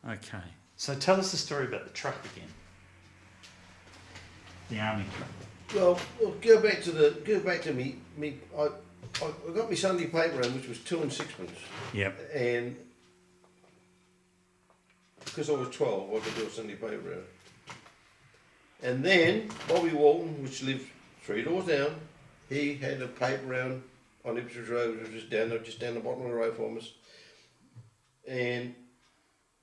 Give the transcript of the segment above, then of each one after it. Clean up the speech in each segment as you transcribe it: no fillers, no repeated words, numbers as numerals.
Okay. So tell us the story about the truck again. The army truck. Well, go back to me. I got my Sunday paper round, which was 2 and 6pence. Yep. And because I was 12, I could do a Sunday paper round. And then Bobby Walton, which lived 3 doors down, he had a paper round on Ipswich Road, which was just down the bottom of the road from us. And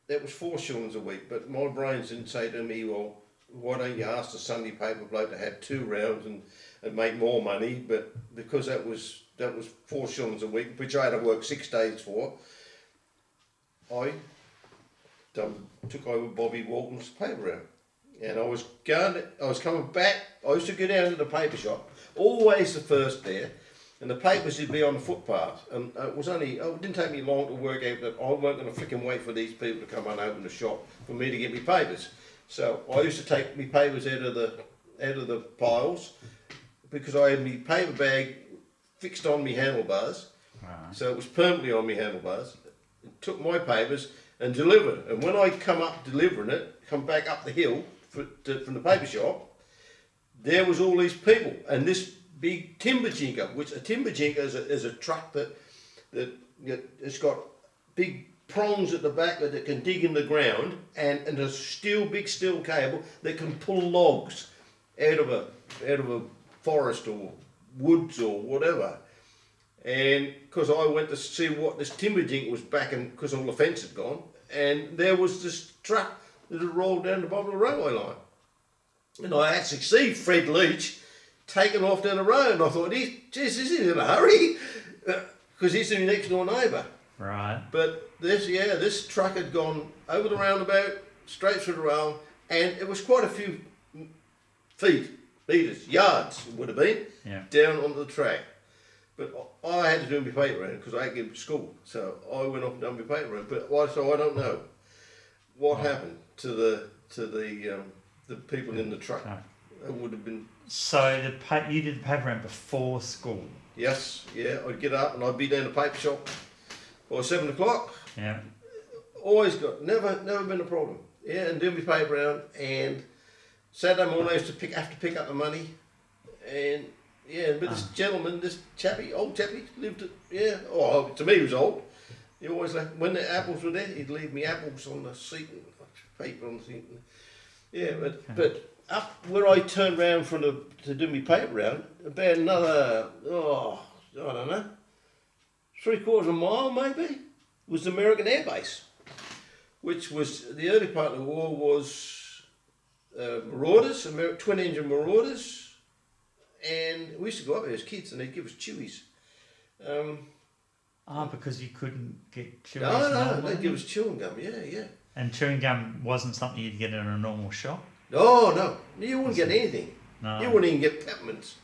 that was 4 shillings a week. But my brains didn't say to me, well, why don't you ask the Sunday paper bloke to have 2 rounds and make more money? But because that was 4 shillings a week, which I had to work 6 days for, I took over Bobby Walton's paper round. And I was coming back. I used to go down to the paper shop, always the first there, and the papers would be on the footpath. And it didn't take me long to work out that I weren't going to frickin' wait for these people to come and open the shop for me to get me papers. So I used to take my papers out of the piles because I had my paper bag fixed on my handlebars. Right. So it was permanently on my handlebars. Took my papers and delivered. And when I come up delivering it, come back up the hill from the paper shop, there was all these people and this big timber jinker, which a timber jinker is a truck that it's got big prongs at the back that can dig in the ground and a big steel cable that can pull logs out of a forest or woods or whatever. And because I went to see what this timber jinker was backing, because all the fence had gone, and there was this truck that had rolled down the bottom of the railway line. And I actually see Fred Leach taking off down the road, and I thought, geez, is he in a hurry? Because he's the next door neighbour. Right. But this truck had gone over the roundabout, straight through the rail, and it was quite a few yards it would have been, down onto the track. But I had to do my paper round because I had to get to school, so I went off and done my paper round. So I don't know what happened to the people in the truck. Okay. It would have been. So you did the paper round before school. Yes, yeah. I'd get up and I'd be down the paper shop by 7 o'clock. Yeah. Always never been a problem. Yeah, and do my paper round, and Saturday morning I used to have to pick up the money, and but this gentleman, old chappie, lived to me he was old. He always left, when the apples were there, he'd leave me apples on the seat and paper on the seat. Yeah, but up where I turned round to do my paper round, about another, I don't know, 3/4 of a mile maybe, was the American Air Base, which was, the early part of the war was Marauders, twin-engine Marauders, and we used to go up there as kids and they'd give us chewies. Because you couldn't get chewies? No, they'd give us chewing gum, yeah. And chewing gum wasn't something you'd get in a normal shop? No, you wouldn't get anything. No. You wouldn't even get peppermints.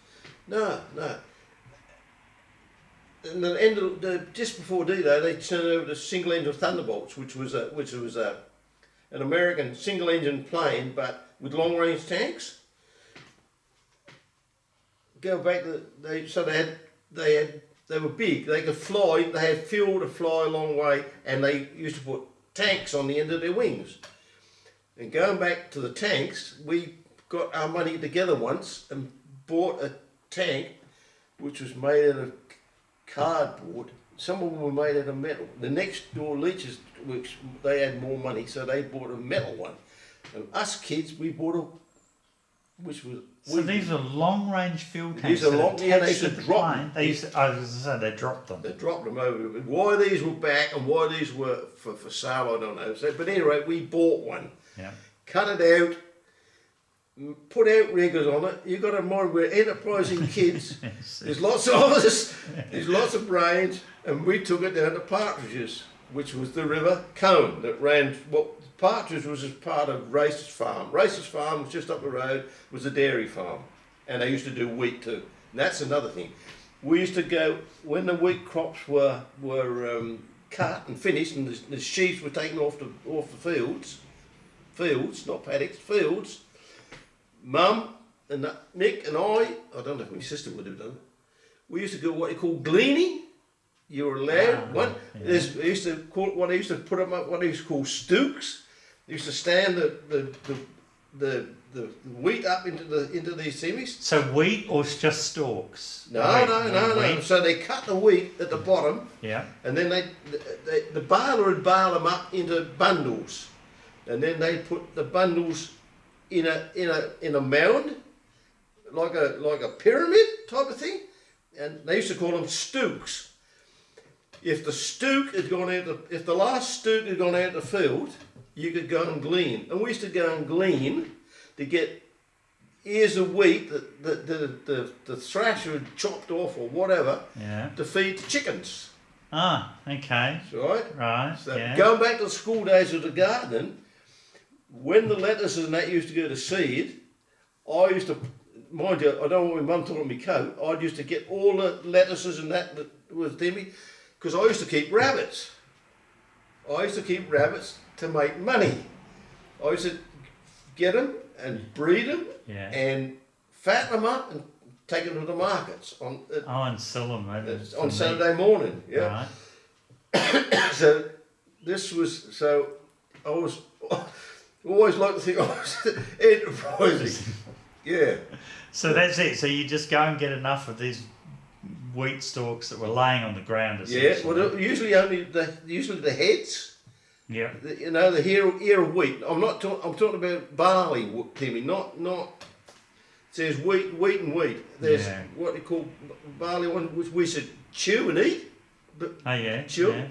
No. And the end of just before D-Day, they turned over to single-engine Thunderbolts, which was an American single-engine plane, but with long-range tanks. Go back they were big. They could fly. They had fuel to fly a long way, and they used to put tanks on the end of their wings. And going back to the tanks, we got our money together once and bought a tank which was made out of cardboard. Some of them were made out of metal. The next door leeches, which they had more money, so they bought a metal one. And us kids, we bought these are long-range fuel tanks. These are long, they used to drop them. I was going to say they dropped them. They dropped them over. Why these were back and why these were for sale, I don't know. So, but anyway, we bought one. Yeah. Cut it out. Put outriggers on it. You've got to mind we're enterprising kids. There's lots of us. There's lots of brains, and we took it down to Partridges, which was the River Cone that ran. Partridge was as part of Race's Farm. Race's Farm was just up the road, was a dairy farm, and they used to do wheat too. And that's another thing. We used to go when the wheat crops were cut and finished, and the sheaves were taken off the fields, not paddocks, fields. Mum and Nick and I don't know if my sister would have done it. We used to go what you call gleaning. You were allowed one. Yeah. They used to call what they used to put them up. What they used to call stooks. They used to stand the wheat up into these semis. So wheat or just stalks? No, Wheat, no. wheat? So they cut the wheat at the bottom, Yeah. and then the baler would bale them up into bundles, and then they put the bundles in a mound, like a pyramid type of thing, and they used to call them stooks. If the last stook had gone out the field, you could go and glean. And we used to go and glean to get ears of wheat that the thrasher had chopped off or whatever to feed the chickens. Ah, okay. Right? Right, So yeah. going back to the school days of the gardening, when the lettuces and that used to go to seed, I used to, mind you, I don't want my mum talking on my coat, I used to get all the lettuces and that was Timmy, because I used to keep rabbits. I used to keep rabbits to make money. I used to get them and breed them and fatten them up and take them to the markets And sell them on Saturday morning. Yeah. Right. So I was always like to think I was enterprising. Yeah. So that's it. So you just go and get enough of these wheat stalks that were laying on the ground. Yeah. Well, usually the heads. Yeah. The ear of wheat. I'm talking about barley, Timmy. Not. There's wheat and wheat. There's what they call barley one, which we should chew and eat. Chew,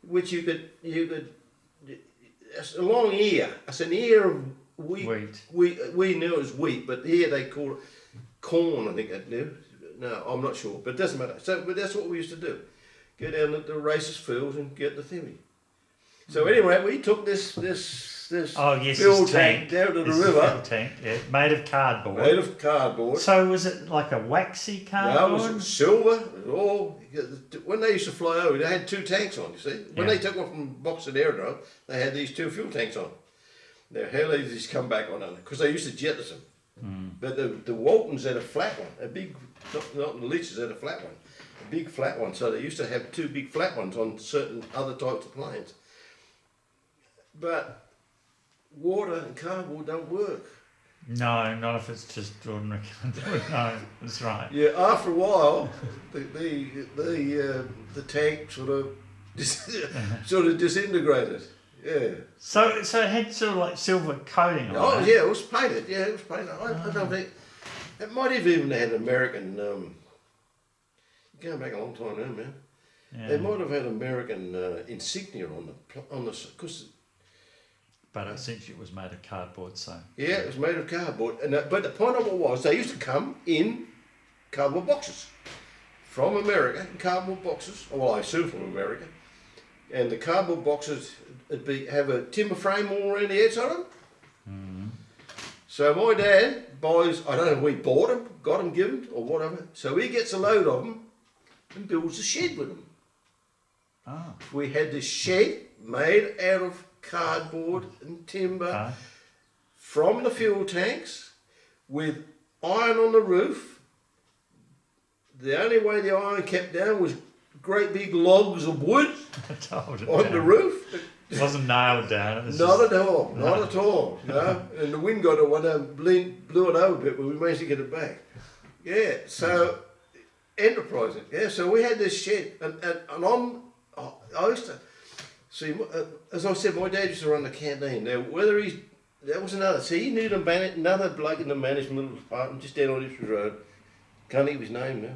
which you could. It's a long ear. It's an ear of wheat. We knew it was wheat, but here they call it corn. I think they do. No, I'm not sure, but it doesn't matter. So, but that's what we used to do. Go down to the racist fields and get the thingy. So anyway, we took this fuel tank down to the river. Fuel tank, made of cardboard. Made of cardboard. So was it like a waxy cardboard? No, it was silver. It was all. When they used to fly over, they had two tanks on. You see, when they took off from Boxing Aerodrome, they had these two fuel tanks on. Now, how did these come back on? Because they used to jettison them. But the Waltons had a flat one, a big. Not the Leeches had a flat one, a big flat one. So they used to have two big flat ones on certain other types of planes. But water and cardboard don't work. No, not if it's just ordinary cardboard. No, that's right. Yeah, after a while, the tank sort of disintegrated. Yeah. So it had sort of like silver coating on it. Oh yeah, it was painted. Yeah, it was painted. I don't think it might have even had American. Going back a long time now, man. Yeah. They might have had American insignia on the because. But essentially it was made of cardboard, so... Yeah, it was made of cardboard. But the point of it was, they used to come in cardboard boxes. From America, in cardboard boxes. Well, I assume from America. And the cardboard boxes would have a timber frame all around the outside of them. Mm-hmm. So my dad buys, I don't know if we bought them, got them given, or whatever. So he gets a load of them and builds a shed with them. Oh. We had this shed made out of cardboard and timber from the fuel tanks with iron on the roof. The only way the iron kept down was great big logs of wood on the roof. It wasn't nailed down. It was not at all. No. And the wind got it one day, blew it over a bit, but we managed to get it back. Yeah, so enterprising. Yeah, so we had this shed, and I used to. See, as I said, my dad used to run the canteen. Now, that was another. See, he knew another bloke in the management department just down on Ipswich Road. Can't think of his name now.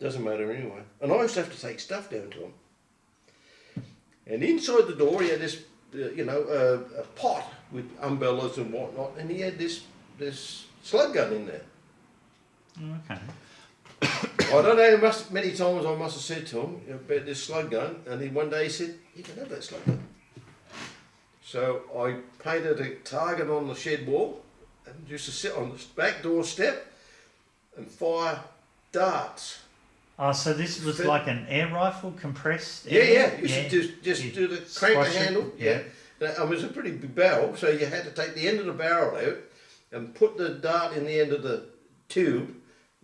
Doesn't matter anyway. And I used to have to take stuff down to him. And inside the door, he had this, a pot with umbrellas and whatnot, and he had this slug gun in there. Okay. I don't know how many times I must have said to him about this slug gun, and one day he said, "You can have that slug gun." So I painted a target on the shed wall and used to sit on the back door step and fire darts. Oh, so this was like an air rifle, compressed air? Yeah. You should just crank the handle. Yeah. It was a pretty big barrel, so you had to take the end of the barrel out and put the dart in the end of the tube,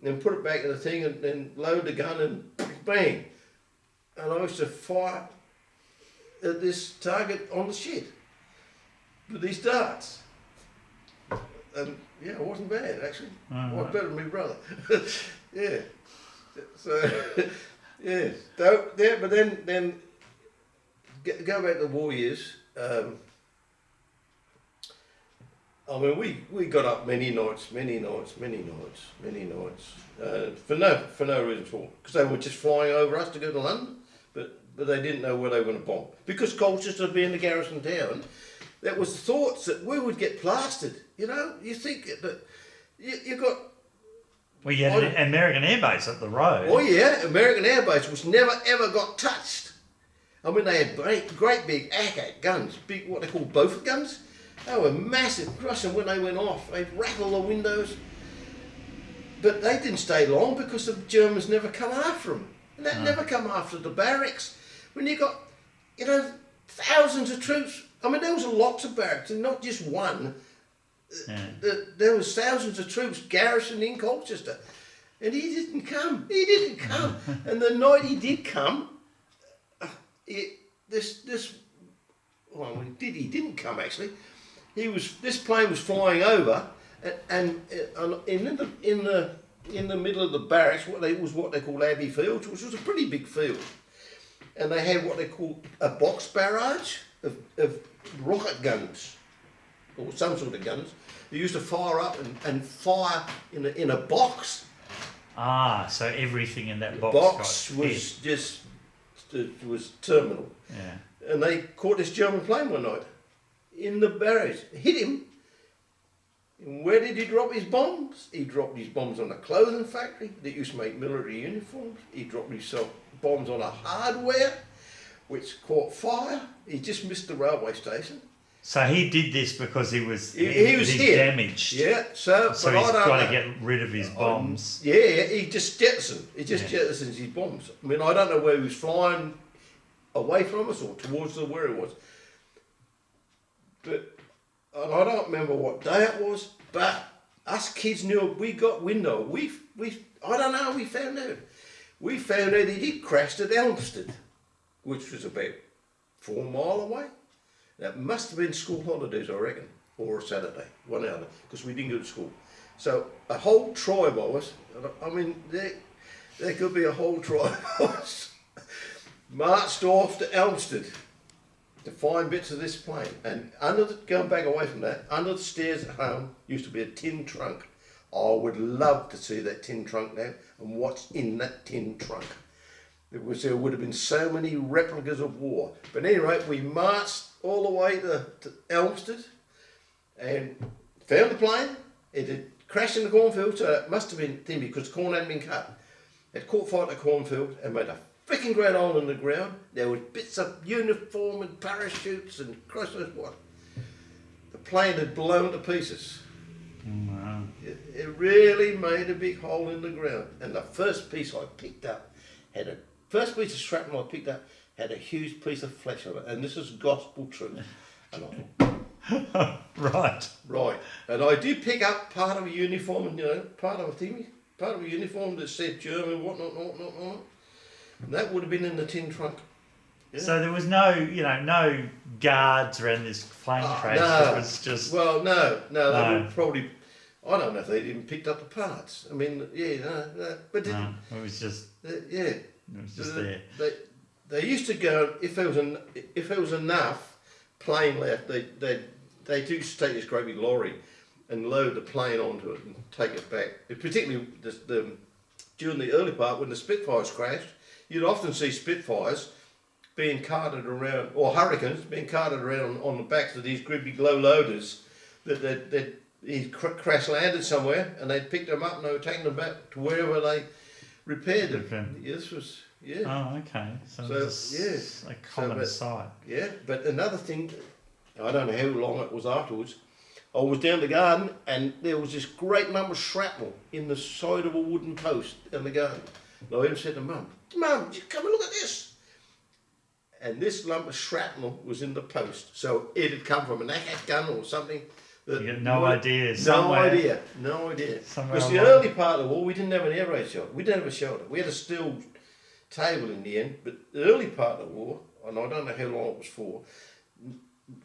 then put it back in the thing and then load the gun and bang. And I used to fire at this target on the shed. with these darts. And yeah, it wasn't bad actually. It was better than my brother. Yeah. So yeah. But then go back to the war years. I mean, we got up many nights, for no reason at all, because they were just flying over us to go to London, but they didn't know where they were going to bomb. Because Colchester being the garrison town, that was the thoughts that we would get plastered. You know, you think that you got. Well, you had an American Air Base up the road. Oh yeah, American Air Base, which never ever got touched. I mean, they had great big ACAT guns, big what they call Beaufort guns. They were massive, and when they went off, they'd rattle the windows. But they didn't stay long because the Germans never come after them. And they never come after the barracks. When you got, thousands of troops. I mean, there was lots of barracks, and not just one. Yeah. There was thousands of troops garrisoned in Colchester. And he didn't come. And the night he did come, he didn't come actually. This plane was flying over, and in the middle of the barracks, what they call Abbey Fields, which was a pretty big field, and they had what they call a box barrage of rocket guns, or some sort of guns. They used to fire up and fire in a box. Ah, so everything in that box. Box was terminal. Yeah. And they caught this German plane one night. In the barrage, hit him. And where did he drop his bombs? He dropped his bombs on a clothing factory that used to make military uniforms. He dropped himself bombs on a hardware, which caught fire. He just missed the railway station. So he did this because he was hit. Damaged. Yeah. So he's got to get rid of his bombs. Yeah. He just jettisoned. Jettisons his bombs. I mean, I don't know where he was flying away from us or towards where he was. But and I don't remember what day it was, but us kids knew we got window. I don't know how we found out. We found out he did crashed at Elmstead, which was about 4 miles away. That must have been school holidays, I reckon, or a Saturday, one hour, because we didn't go to school. So a whole tribe of us, I mean, there could be a whole tribe of us, marched off to Elmstead to find bits of this plane. And going back away from that, under the stairs at home used to be a tin trunk. I would love to see that tin trunk now and what's in that tin trunk. There would have been so many replicas of war. But at any rate, we marched all the way to Elmstead and found the plane. It had crashed in the cornfield, so it must have been thin because the corn hadn't been cut. It caught fire at the cornfield and made a freaking great hole in the ground. There were bits of uniform and parachutes and Christ knows what. The plane had blown to pieces. Wow. It really made a big hole in the ground. And the first piece I picked up first piece of shrapnel I picked up had a huge piece of flesh on it. And this is gospel truth. And I thought, Right. And I did pick up part of a uniform, and part of a uniform that said German, whatnot. And that would have been in the tin trunk. Yeah. So there was no guards around this plane crash. No. It was just... Well, no. They would probably... I don't know if they'd even picked up the parts. I mean, no. But it was just... It was just there. They used to go, if there was enough plane left, they used to take this great big lorry and load the plane onto it and take it back. Particularly during the early part when the Spitfires crashed, you'd often see Spitfires being carted around, or Hurricanes being carted around on the backs of these great big low loaders that he'd crash landed somewhere and they'd picked them up and they were taking them back to wherever they repaired them. Okay. This was, Oh, okay. So it's a common sight. Yeah, but another thing, I don't know how long it was afterwards, I was down the garden and there was this great lump of shrapnel in the side of a wooden post in the garden. And I even said to Mum, come and look at this. And this lump of shrapnel was in the post. So it had come from an ACAT gun or something. You got no idea. No idea. Because the early part of the war, we didn't have an air raid shelter. We didn't have a shelter. We had a steel table in the end. But the early part of the war, and I don't know how long it was for,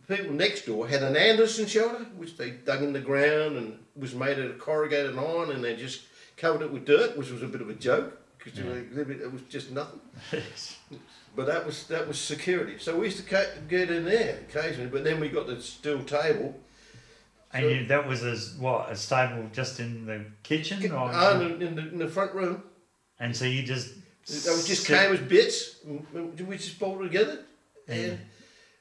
people next door had an Anderson shelter, which they dug in the ground and was made out of corrugated iron, and they just covered it with dirt, which was a bit of a joke because it was just nothing. But that was security. So we used to get in there occasionally. But then we got the steel table. And that was a stable just in the kitchen, or in the front room. And so you just came as bits. We just bolted together, and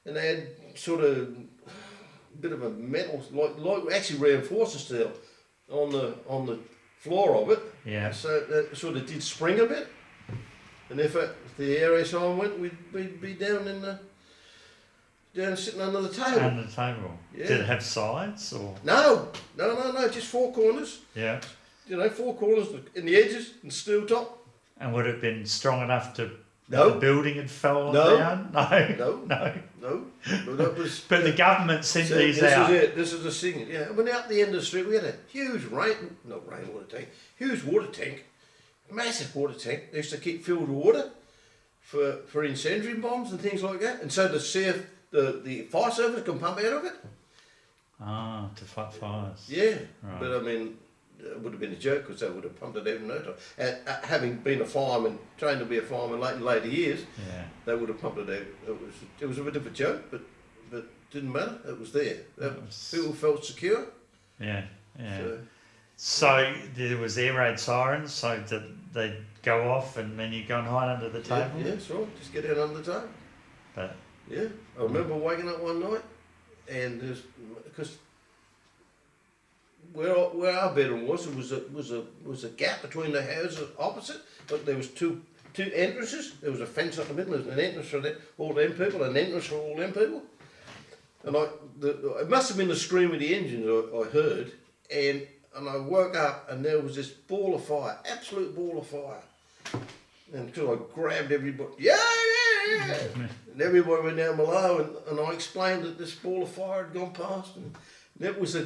they had sort of a bit of a metal, like actually reinforcing steel, on the floor of it. Yeah. So that sort of did spring a bit, and if the area sign went, we'd be down sitting under the table. Under the table. Yeah. Did it have sides or? No, just four corners. Yeah. 4 corners in the edges and steel top. And would it have been strong enough to? No. The building had fallen down. No. But that was. But the government sent these out. This is the thing. Yeah, when out the end of the street, we had a huge huge water tank, massive water tank. They used to keep filled with water for incendiary bombs and things like that. And so the fire service can pump out of it. Ah, to fight fires. Yeah, right. But I mean, it would have been a joke because they would have pumped it out in no time. And having been a fireman, trained to be a fireman in later years, they would have pumped it out. It was a bit of a joke, but didn't matter. It was there. People felt secure. Yeah. So there was air raid sirens, so that they'd go off and then you go and hide under the table. Yeah, that's right. Just get out under the table. But yeah, I remember waking up one night, and because where our bedroom was, it was a gap between the houses opposite, but there was two entrances. There was a fence up the middle. There was an entrance for all them people, an entrance for all them people. And it must have been the scream of the engines I heard, and I woke up and there was this ball of fire, absolute ball of fire. And until I grabbed everybody, yeah. And everybody went down below, and I explained that this ball of fire had gone past, and that was a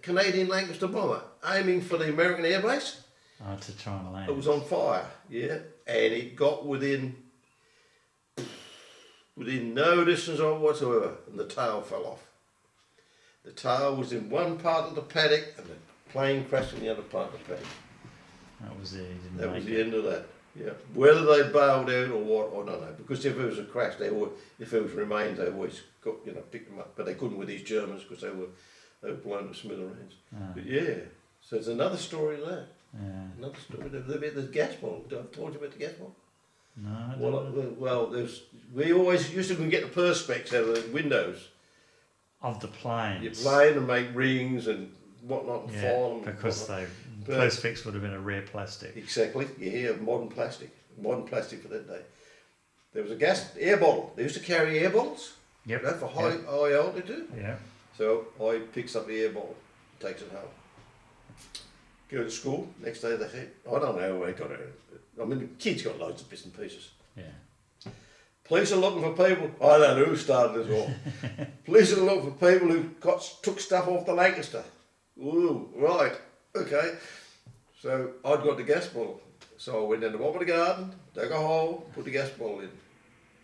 Canadian Lancaster bomber aiming for the American air base. Oh, to try and land. It was on fire, yeah, and it got within no distance of it whatsoever, and the tail fell off. The tail was in one part of the paddock, and the plane crashed in the other part of the paddock. That was it. That was the end of that. Yeah. Whether they bailed out or what, I don't know. Because if it was a crash, if it was remains, they always got picked them up. But they couldn't with these Germans because they were blown to smithereens. But yeah, so it's another story there. Yeah. Another story. The gas bottle. I've told you about the gas bottle. No, I don't. Well, we always used to get the perspex out of the windows Of the planes. You plane and make rings and whatnot and file them. Because perspex would have been a rare plastic. Exactly. You hear modern plastic for that day. There was a gas air bottle. They used to carry air bottles. Yep. For high altitude. Yeah. So I picks up the air bottle, takes it home. Go to school. Next day they said, I don't know how I got it. I mean, the kids got loads of bits and pieces. Yeah. Police are looking for people. I don't know who started this all. Police are looking for people who took stuff off the Lancaster. Ooh, right. Okay. So I'd got the gas bottle. So I went down the bottom of the garden, dug a hole, put the gas bottle in.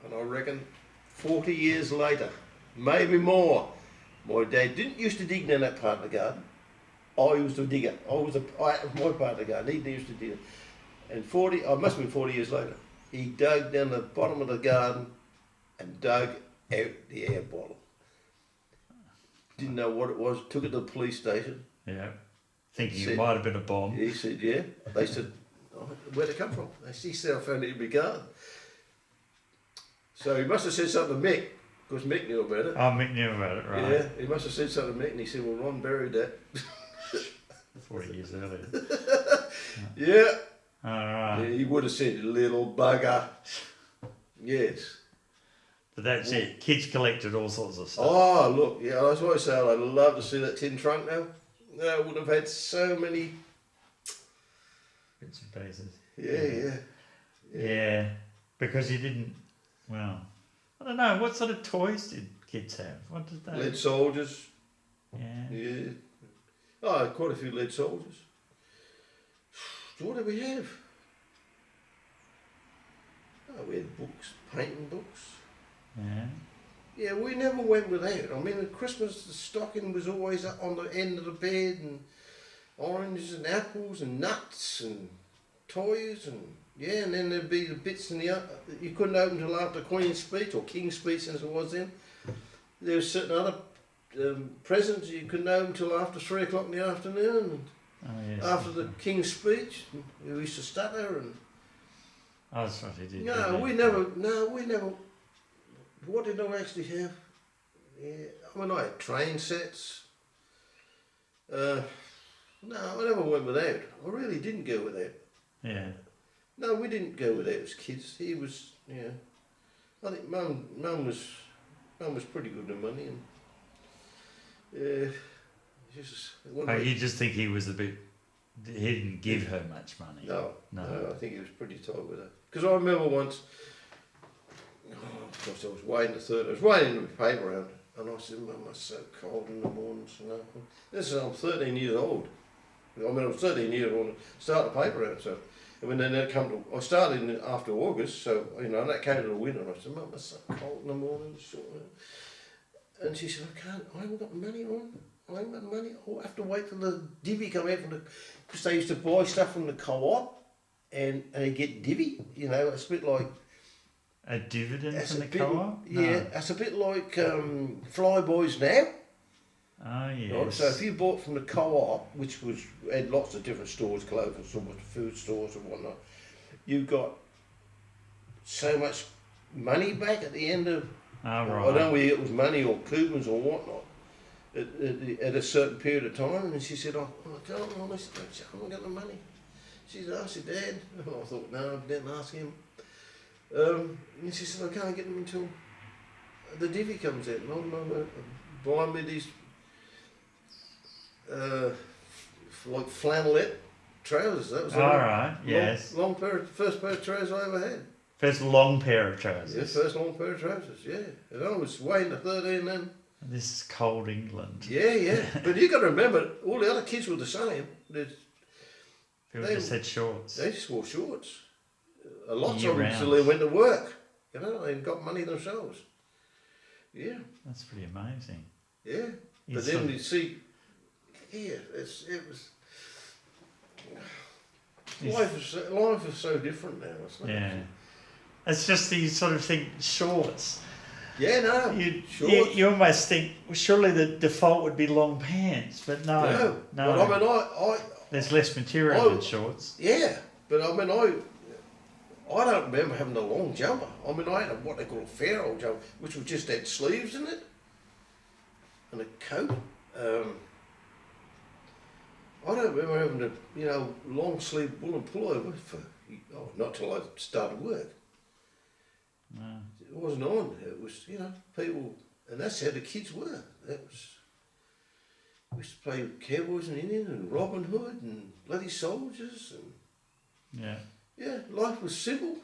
And I reckon 40 years later, maybe more, my dad didn't used to dig down that part of the garden. I used to dig it. It was my part of the garden. He used to dig it. And I must have been 40 years later, he dug down the bottom of the garden and dug out the air bottle. Didn't know what it was, took it to the police station. Yeah. Thinking it might have been a bomb. He said, yeah. They said, where'd it come from? He said, I found it in my garden. So he must have said something to Mick, because Mick knew about it. Oh, Mick knew about it, right. Yeah, he must have said something to Mick, and he said, well, Ron buried that. 40 years earlier. Yeah. All right. Yeah, he would have said, little bugger. Yes. But that's it. Kids collected all sorts of stuff. Oh, look, yeah, that's what I say. I'd love to see that tin trunk now. I would have had so many Bits and pieces. Yeah. Because you didn't, well, I don't know, what sort of toys did kids have? What did they? Lead soldiers. Yeah. Oh, quite a few lead soldiers. What did we have? Oh, we had books, painting books. Yeah. Yeah, we never went without. I mean, at Christmas, the stocking was always up on the end of the bed, and oranges and apples and nuts and toys, and yeah, and then there'd be the bits in the you couldn't open till after Queen's speech or King's speech as it was then. There were certain other presents you couldn't open till after 3 o'clock in the afternoon. Oh, yes. After the King's speech, we used to stutter and. Oh, that's what he did. No, we never. No, we never. What did I actually have? Yeah, I mean, I had train sets. No, I never went without. I really didn't go without. Yeah. No, we didn't go without as kids. He was, yeah. I think Mum was pretty good with money, and You just think he was a bit. He didn't give her much money. No, I think he was pretty tight with her. Because I remember once. Of course, I was waiting in the paper round, and I said, "Mum, it's so cold in the mornings." This is I'm 13 years old. I mean, I was 13 years old when I started the paper round. So, and when then that come to, I started after August. So and that came to the winter. And I said, "Mum, it's so cold in the mornings." And she said, I haven't got money on. I haven't got money. I'll have to wait till the divvy come out because they used to buy stuff from the co-op, and they get divvy. It's a bit like. A dividend from the co-op? No. Yeah, it's a bit like Flyboys now. Oh, yes. Right? So if you bought from the co-op, which had lots of different stores, clothing stores, food stores and whatnot, you got so much money back at the end of... Oh, right. I don't know whether it was money or coupons or whatnot at a certain period of time. And she said, I can't honestly, I haven't got the money. She said, ask your dad. And I thought, no, I didn't ask him. And she said, I can't get them until the divvy comes in. I'm buying me these like flannelette trousers. That was first pair of trousers I ever had. First long pair of trousers. Yeah, first long pair of trousers, yeah. And I was way into 13 then. This is cold England. Yeah. But you got to remember, all the other kids were the same. People just had shorts. They just wore shorts. Lots of them till they went to work. They got money themselves. Yeah. That's pretty amazing. Yeah. But then you see, it was. Life is so different now. Isn't it? Yeah. It's just you sort of think shorts. Yeah, no. Shorts. You almost think surely the default would be long pants, but no. But I mean, there's less material in shorts. Yeah, but I mean, I don't remember having a long jumper. I mean, I had what they call a fair old jumper, which was just had sleeves in it and a coat. I don't remember having a long sleeve woolen pullover not till I started work. No. It wasn't on. It was people, and that's how the kids were. We used to play Cowboys and Indians and Robin Hood and bloody soldiers and. Yeah. Yeah, life was simple.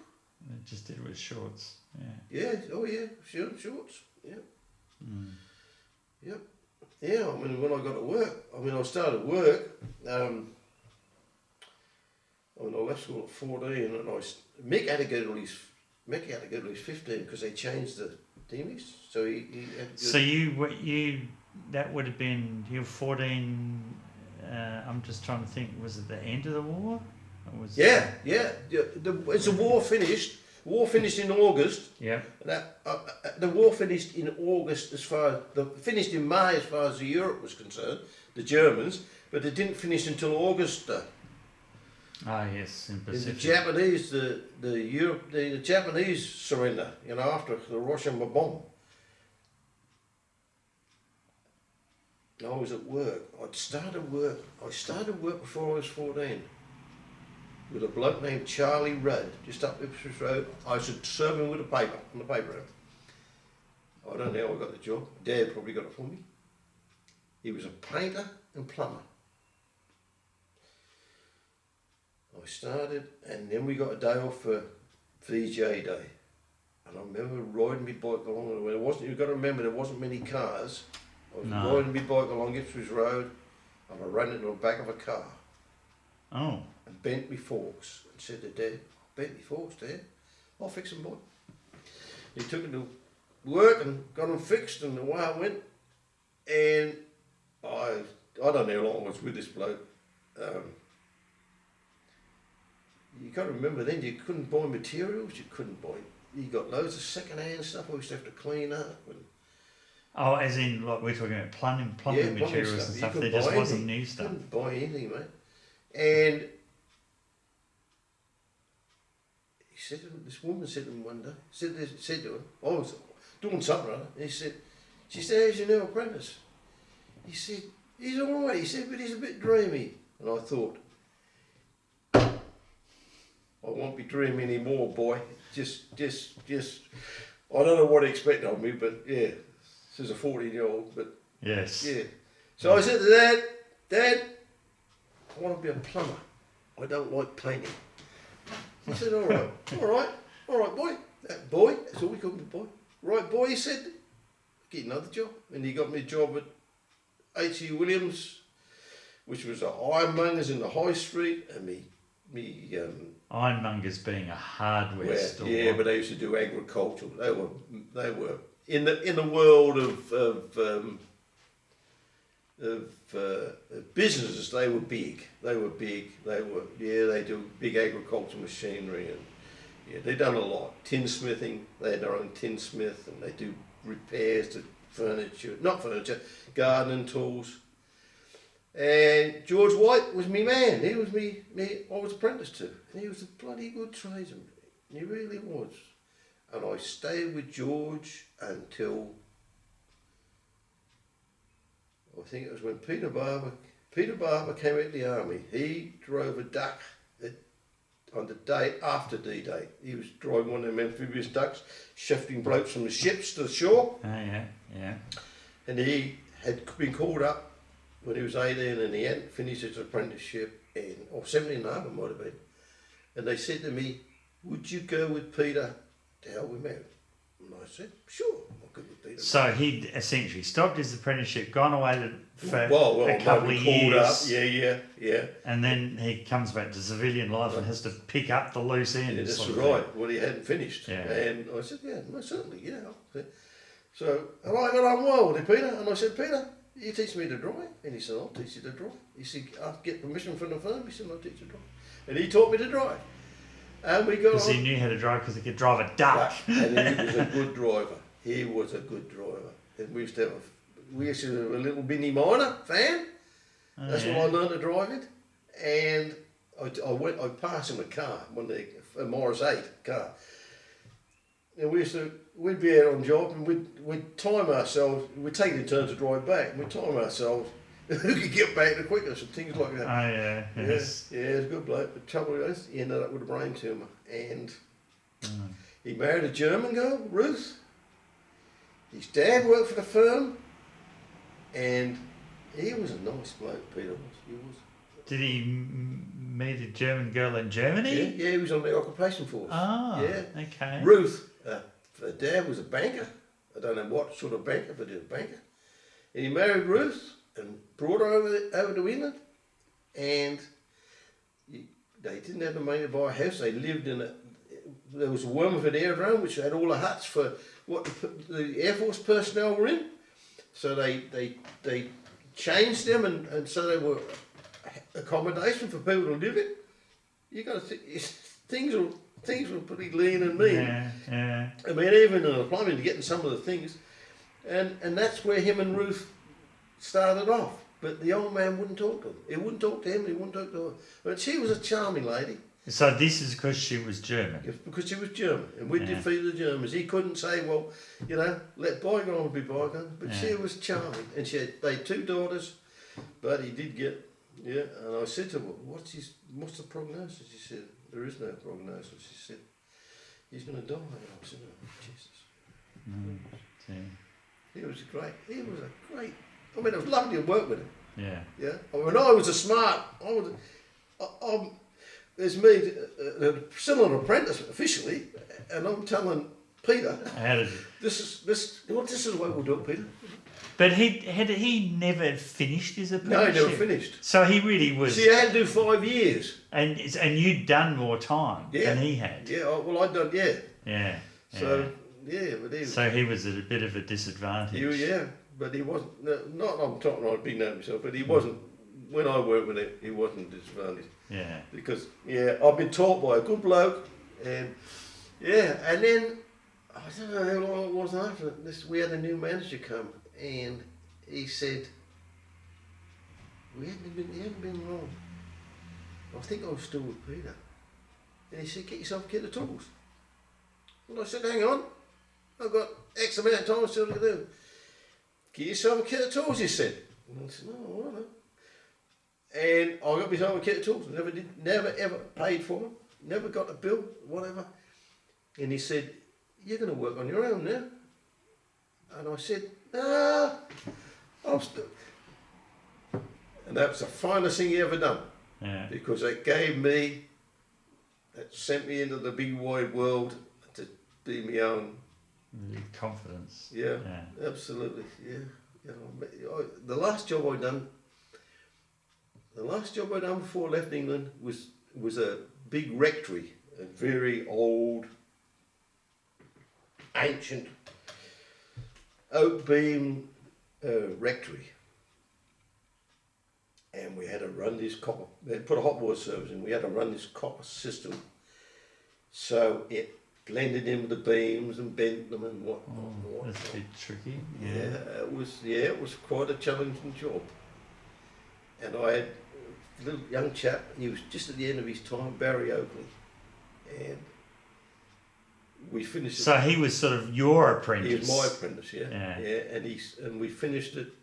They just did it with shorts. Yeah. Yeah. Oh yeah. Shorts. Yeah. Mm. Yep. Yeah. I mean, when I got to work, I started work. I left school at 14, and Mick had to go till he's 15 because they changed the teamings. So he had to go. So you that would have been you were 14. I'm just trying to think. Was it the end of the war? Yeah. It's the war finished. War finished in August. Yeah. The war finished in August finished in May as far as Europe was concerned, the Germans, but it didn't finish until August. Ah, yes, in Pacific. The Japanese, the Japanese surrender, after the Russian were bombed. I was at work. I started work before I was 14. With a bloke named Charlie Rudd, just up Ipswich Road. I should serve him with on the paper round. I don't know how I got the job. Dad probably got it for me. He was a painter and plumber. I started, and then we got a day off for VJ Day. And I remember riding my bike along, you've got to remember there wasn't many cars. I was riding my bike along Ipswich Road, and I ran into the back of a car. Oh. And bent me forks and said to Dad, bent me forks, Dad. I'll fix them, boy. He took it to work and got them fixed, and away I went. And I don't know how long I was with this bloke. You got to remember then, you couldn't buy materials, you got loads of second-hand stuff I used to have to clean up. Oh, as in, like, we're talking about plumbing materials and stuff. There just wasn't new stuff. You couldn't buy anything, mate. And this woman said to him one day, said to him, I was doing something, right? And she said, how's your new apprentice? He said, he's all right. He said, but he's a bit dreamy. And I thought, I won't be dreamy anymore, boy. Just, I don't know what to expect of me, but yeah, this is a 14-year-old, but yes. Yeah. So I said to Dad, I want to be a plumber. I don't like painting. He said, all right, boy. That boy, that's all we called him, boy. Right, boy, he said, get another job. And he got me a job at H.E. Williams, which was an ironmonger's in the high street, and ironmongers being a hardware store. Yeah, but they used to do agricultural. They were in the world of businesses. They were big. They do big agricultural machinery, and they done a lot. Tinsmithing. They had their own tinsmith, and they do repairs to gardening tools. And George White was me man. He was I was apprenticed to. And he was a bloody good tradesman. He really was. And I stayed with George until, I think it was when Peter Barber came out of the army. He drove a duck on the day after D-Day. He was driving one of them amphibious ducks, shifting blokes from the ships to the shore. Oh, yeah. And he had been called up when he was 18, and he hadn't finished his apprenticeship, or 17 and a half it might have been. And they said to me, would you go with Peter to help him out? And I said, sure, I'll go with Peter. So he'd essentially stopped his apprenticeship, gone away for a couple of years. Yeah. And then he comes back to civilian life and has to pick up the loose ends. Yeah, that's right, what he hadn't finished. Yeah. And I said, yeah, most certainly, yeah. So, and I got on well with him, Peter, and I said, Peter, you teach me to drive? And he said, I'll teach you to drive. He said, I'll get permission from the firm. He said, I'll teach you to drive. And he taught me to drive. And we got because he knew how to drive because he could drive a duck. And he was a good driver. He was a good driver. And we used to have a little Mini Minor van. That's what I learned to drive it. And I passed him a car, a Morris 8 car. And we'd be out on job, and we'd time ourselves. We'd take it in turns to drive back, and we'd time ourselves who could get back the quickest and things like that. Oh yeah, yes. Yeah, he was a good bloke. The trouble is, he ended up with a brain tumour, and he married a German girl, Ruth. His dad worked for the firm, and he was a nice bloke. Peter was. He was. Did he meet a German girl in Germany? Yeah, he was on the occupation force. Oh, yeah. Okay. Ruth, her dad was a banker. I don't know what sort of banker, but he was a banker. And he married Ruth and brought her over to England. And they didn't have the money to buy a house. They lived there was a Wormwood aerodrome which had all the huts for what the Air Force personnel were in. So they changed them, and so they were accommodation for people to live in. You got to think things were pretty lean and mean. Yeah. I mean, even in the plumbing, getting some of the things, and that's where him and Ruth started off. But the old man wouldn't talk to him. He wouldn't talk to him. He wouldn't talk to her. But she was a charming lady. So this is because she was German. Because she was German, and we defeated the Germans. He couldn't say, well, let bygones be bygones. But she was charming, and they had 2 daughters. But he did get. Yeah, and I said to her, what's the prognosis? She said, there is no prognosis. She said, he's going to die. And I said, oh, Jesus. He was a great, I mean, it was lovely to work with him. Yeah. When I was there's me, still an apprentice officially, and I'm telling Peter, this is the way we'll do it, Peter. But he never finished his apprenticeship? No, he never finished. So he really was... See, I had to do 5 years. And you'd done more time than he had? Yeah, well, I'd done, Yeah. So yeah, but he. So he was at a bit of a disadvantage. But he wasn't. No, not I'm talking about big name myself, but he wasn't. When I worked with him, he wasn't disadvantaged. Yeah. Because I've been taught by a good bloke, and and then I don't know how long it was after this. We had a new manager come, and he said, he hadn't been wrong. I think I was still with Peter. And he said, get yourself a kit of tools. And I said, hang on, I've got X amount of time still to do. Get yourself a kit of tools, he said. And I said, no, all right. And I got myself a kit of tools. Never ever paid for them. Never got a bill, whatever. And he said, you're going to work on your own now. And I said, nah, I'm still. And that was the finest thing he ever done. Yeah. Because that sent me into the big wide world to be my own. Confidence. Yeah, absolutely. Yeah. The last job I done before I left England was a big rectory, a very old, ancient oak beam rectory. And we had to run this copper. They put a hot water service in. We had to run this copper system, so it blended in with the beams and bent them and whatnot. That's a bit tricky. It was quite a challenging job. And I had a little young chap. He was just at the end of his time, Barry Oakley, and we finished. So he was sort of your apprentice. He was my apprentice, and we finished it.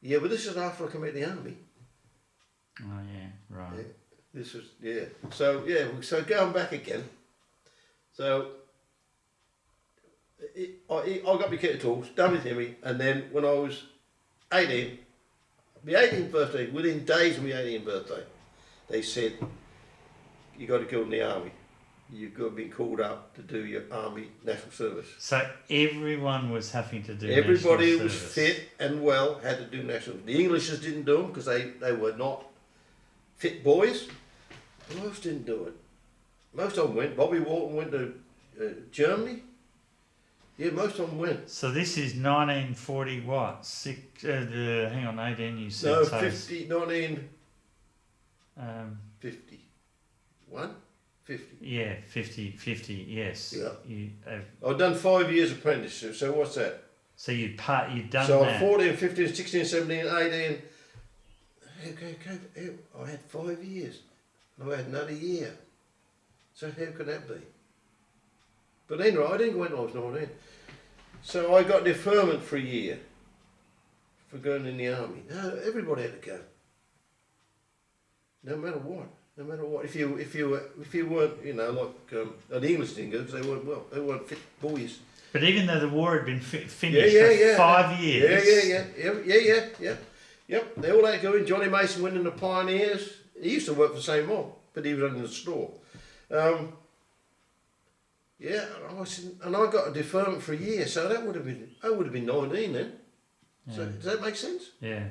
Yeah, but this is after I came out of the army. Oh yeah, right. Yeah, this was So going back again. So I got my kit of tools, done with him, and then when I was 18, my 18th birthday, within days of my 18th birthday, they said, you got to go in the army. You've got to be called up to do your army national service. So everyone was having to do Everybody national was service. fit and well, had to do national. The Englishes didn't do them because they were not fit boys. Most didn't do it. Most of them went. Bobby Walton went to Germany. Yeah, most of them went. So this is 1940 what? Hang on, 18 you said. No, so 1951? 50. Yeah, 50, yes. Yeah. I've done 5 years apprenticeship, so what's that? So you'd done so that. So 14, 15, 16, 17, 18. Okay, I had 5 years. I had another year. So how could that be? But anyway, I didn't go in when I was 19. So I got deferment for a year for going in the army. No, everybody had to go. No matter what. No matter what. If you weren't, like the English didn't go because they weren't fit boys. But even though the war had been finished for 5 years. Yeah. Yep, they all had to go in. Johnny Mason went in the Pioneers. He used to work for the same mob, but he was running the store. And I got a deferment for a year, so I would have been 19 then. Yeah. So does that make sense? Yeah,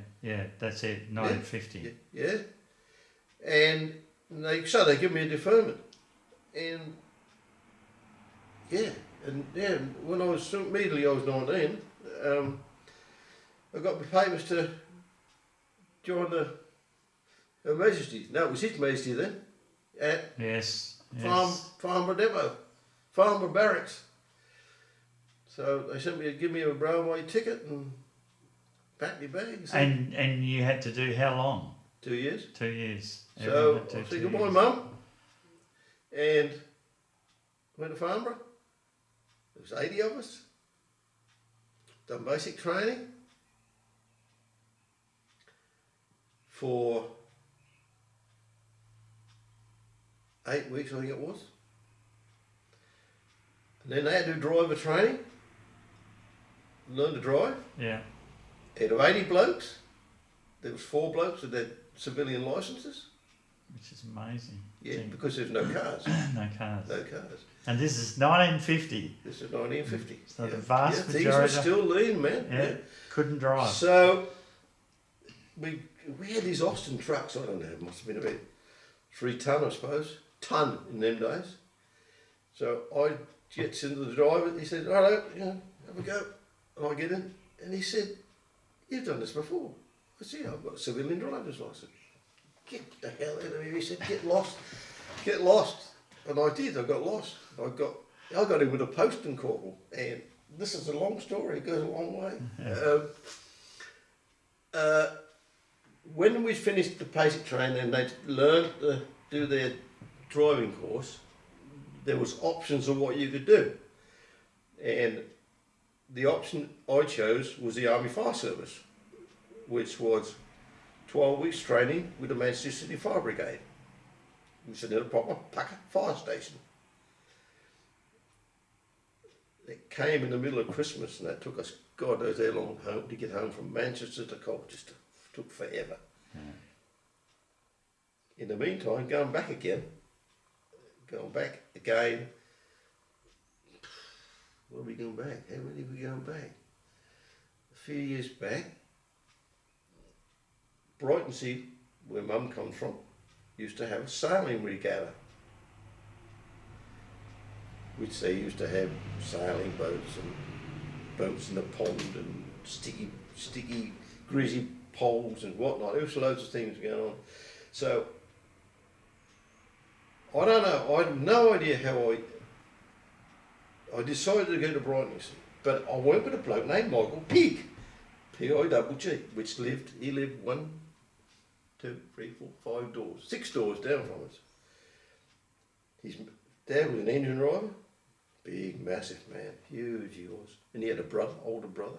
that's it. 1950. Yeah. And they give me a deferment, and when I was immediately I was 19, I got my papers to join Her Majesty. No, it was His Majesty then. At yes. Farnborough Depot, Farnborough Barracks. So they give me a railway ticket and packed my bags. And you had to do how long? 2 years. 2 years. So I said goodbye, Mum, and went to Farnborough. There was 80 of us. Done basic training for 8 weeks, I think it was. And then they had to do driver training, learn to drive. Yeah. Out of 80 blokes, there was 4 blokes that had civilian licences. Which is amazing. Yeah, because there's no cars. No cars. No cars. And this is 1950. This is 1950. So the vast majority. Things were still lean, man. Yeah. Couldn't drive. So we had these Austin trucks. I don't know. It must have been about 3 ton, I suppose. Ton in them days. So I gets into the driver. He said, "Hello, have a go." And I get in, and he said, "You've done this before." I said, "Yeah, I've got a civilian driver's license." "Get the hell out of here," he said. "Get lost, get lost." And I did. I got lost. I got in with a posting corporal, and this is a long story. It goes a long way. When we finished the basic training and they'd learned to do their driving course, there was options of what you could do, and the option I chose was the Army Fire Service, which was 12 weeks training with the Manchester City Fire Brigade, which is a proper Packer fire station. It came in the middle of Christmas, and that took us, God knows how long, home to get home from Manchester to Colchester. It took forever. In the meantime, going back again, where are we going back? How many are we going back? A few years back, Brightonsea, where Mum comes from, used to have a sailing regatta, which they used to have sailing boats and boats in the pond and sticky, greasy poles and whatnot. There was loads of things going on. So, I don't know, I have no idea how I decided to go to Brightonsea, but I went with a bloke named Michael Pigg, P-I-G-G, which he lived 1, 2, 3, 4, 5 doors, 6 doors down from us. His dad was an engine driver, big, massive man, huge he was, and he had a brother, older brother.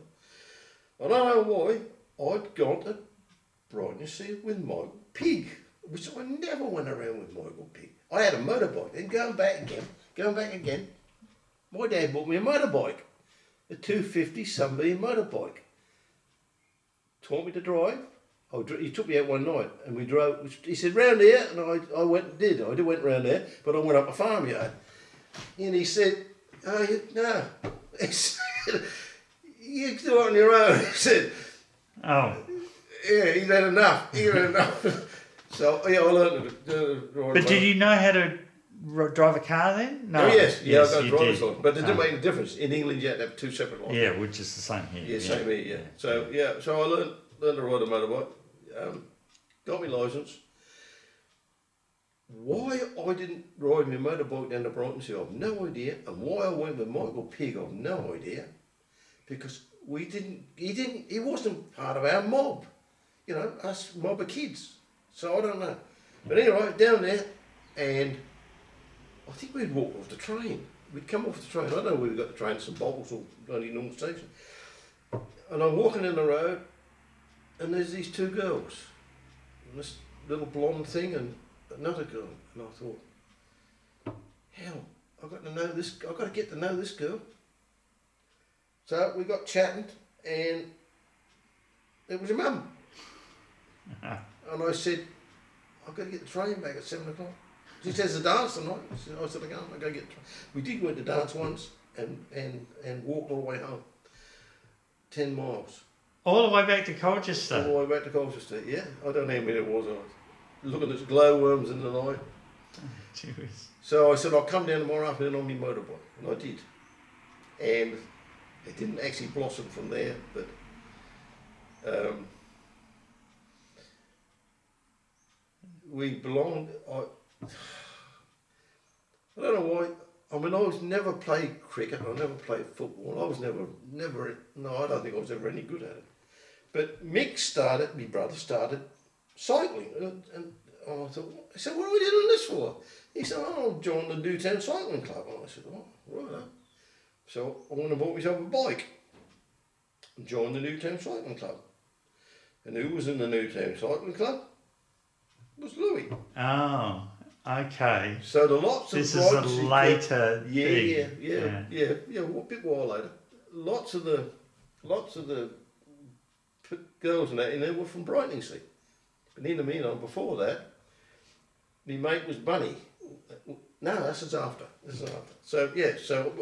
I don't know why I'd gone to Brightonsea with Michael Pigg, which I never went around with Michael Pigg. I had a motorbike, and going back again, my dad bought me a motorbike, a 250 Sunbeam motorbike. Taught me to drive. He took me out one night, and we drove. He said, "Round here," and I went round there, but I went up a farmyard. And he said, "Oh, no." He said, "You can do it on your own." He said, "Oh, yeah, he'd had enough." So yeah, I learned to drive. But did you know how to drive a car then? No. Oh yes, I got a driver's did. license, but it didn't make any difference. In England, you had to have 2 separate licenses. Yeah, which is the same here. Yeah, same here. Yeah. So I learned to ride a motorbike. Got my licence. Why I didn't ride my motorbike down to Brightonsea, I've no idea. And why I went with Michael Pigg, I've no idea. Because he wasn't part of our mob. You know, us mob of kids. So I don't know. But anyway, down there, and I think we'd walked off the train. We'd come off the train. I don't know where we got the train, St Botbles or bloody North Station. And I'm walking in the road, and there's these 2 girls. And this little blonde thing and another girl. And I thought, hell, I've got to get to know this girl. So we got chatting, and it was her mum. And I said, "I've got to get the train back at 7 o'clock. She says, "The dance tonight." I said, "I'll go get the train." We did go to dance once and walked all the way home. 10 miles. All the way back to Colchester? All the way back to Colchester, yeah. I don't know how many it was. I was looking at glowworms in the night. Jeez. So I said, "I'll come down tomorrow afternoon on my motorbike." And I did. And it didn't actually blossom from there, but we belonged. I don't know why. I mean, I was never played cricket. I never played football. I was never. No, I don't think I was ever any good at it. But my brother started cycling, and I thought. I said, "What are we doing this for?" He said, "Oh, I'll join the Newtown Cycling Club." And I said, "Oh, right." So I went and bought myself a bike and joined the Newtown Cycling Club. And who was in the Newtown Cycling Club? It was Louis. Oh, okay. So the lots of this is a later thing. Yeah, a bit while later. Lots of the girls and that in there were from Brightonsea. But in the meantime, before that, my mate was Bunny. No, this is after. So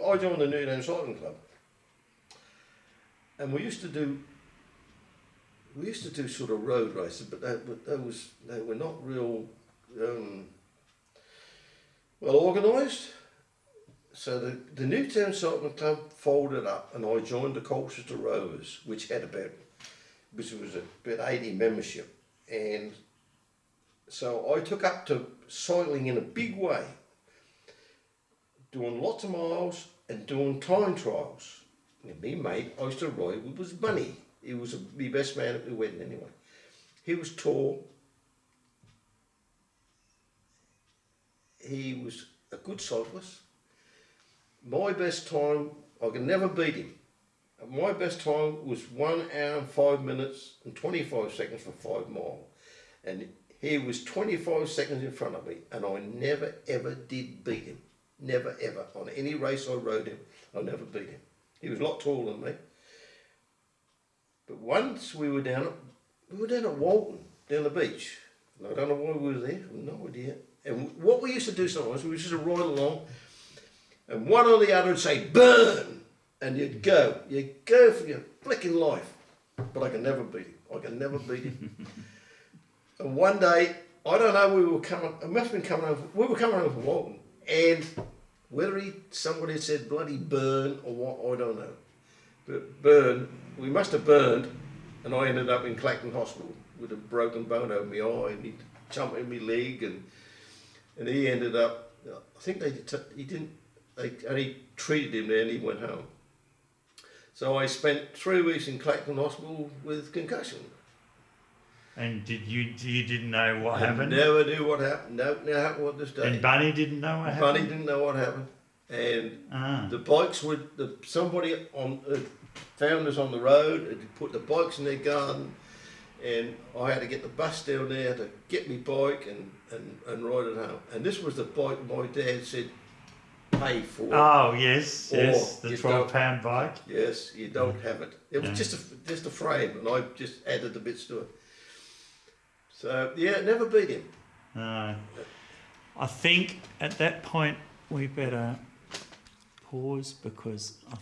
I joined the Newtown Cycling Club, and we used to do sort of road races, but they were not real well organised. So the Newtown Cycling Club folded up, and I joined the Colchester Rovers, which was about 80 membership, and so I took up to cycling in a big way, doing lots of miles and doing time trials. And me mate I used to ride with was Bunny. He was my best man at the wedding anyway. He was tall. He was a good cyclist. My best time, I could never beat him. My best time was 1 hour and 5 minutes and 25 seconds for 5 miles. And he was 25 seconds in front of me, and I never ever did beat him. Never ever. On any race I rode him, I never beat him. He was a lot taller than me. But once we were down at Walton, down the beach. And I don't know why we were there, I have no idea. And what we used to do sometimes, we used to ride along, and one or the other would say, "Burn!" And you'd go for your flicking life. But I could never beat him. And one day, I don't know, we were coming over from Walton, and whether somebody said bloody burn or what, I don't know. But we must have burned, and I ended up in Clacton Hospital with a broken bone over my eye, and he jumped in my leg, and he ended up, I think they only treated him there and he went home. So I spent 3 weeks in Clacton Hospital with concussion. And you didn't know what happened? Never knew what happened. Never happened what this day. And Bunny didn't know what happened? Bunny didn't know what happened. And the bikes somebody found us on the road and put the bikes in their garden, and I had to get the bus down there to get my bike and ride it home. And this was the bike my dad said, pay for. Oh, yes, the 12-pound bike. Yes, you don't have it. It was just a frame, and I just added the bits to it. So, yeah, never beat him. I think at that point we better pause because I